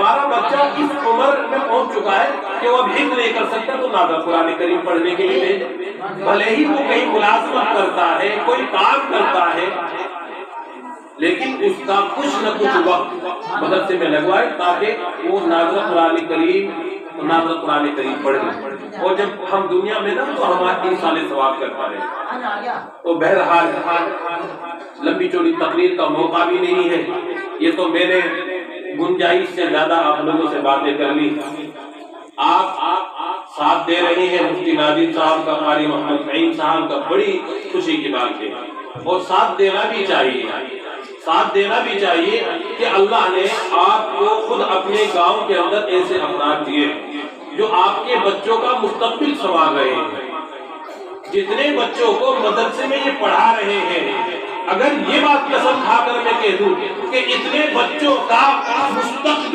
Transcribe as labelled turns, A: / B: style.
A: ہمارا بچہ اس عمر میں پہنچ چکا ہے کہ وہ اب حفظ نہیں کر سکتا تو نازل قرآن کریم پڑھنے کے لیے بھیجیں، بھلے ہی وہ کہیں ملازمت کرتا ہے، کوئی کام کرتا ہے، لیکن اس کا کچھ نہ کچھ وقت مدرسے میں لگوائے تاکہ وہ نازل قرآن کریم پڑھ لے۔ اور جب ہم دنیا میں نا تو ہمارے 3 سال ثواب کرتا ہے۔ تو بہرحال لمبی چوڑی تقریر کا موقع بھی نہیں ہے، یہ تو میں نے گنجائش سے زیادہ آپ لوگوں سے باتیں کر لی۔ آپ ساتھ دے رہے ہیں مفتی نادر صاحب کا، قاری محمد نعیم صاحب کا، بڑی خوشی کی بات ہے، اور ساتھ دینا بھی چاہیے کہ اللہ نے آپ کو خود اپنے گاؤں کے اندر ایسے افراد دیے جو آپ کے بچوں کا مستقبل سنوار رہے ہیں۔ جتنے بچوں کو مدرسے میں یہ پڑھا رہے ہیں، اگر یہ بات قسم کھا کر میں کہہ دوں کہ اتنے بچوں کا مستقبل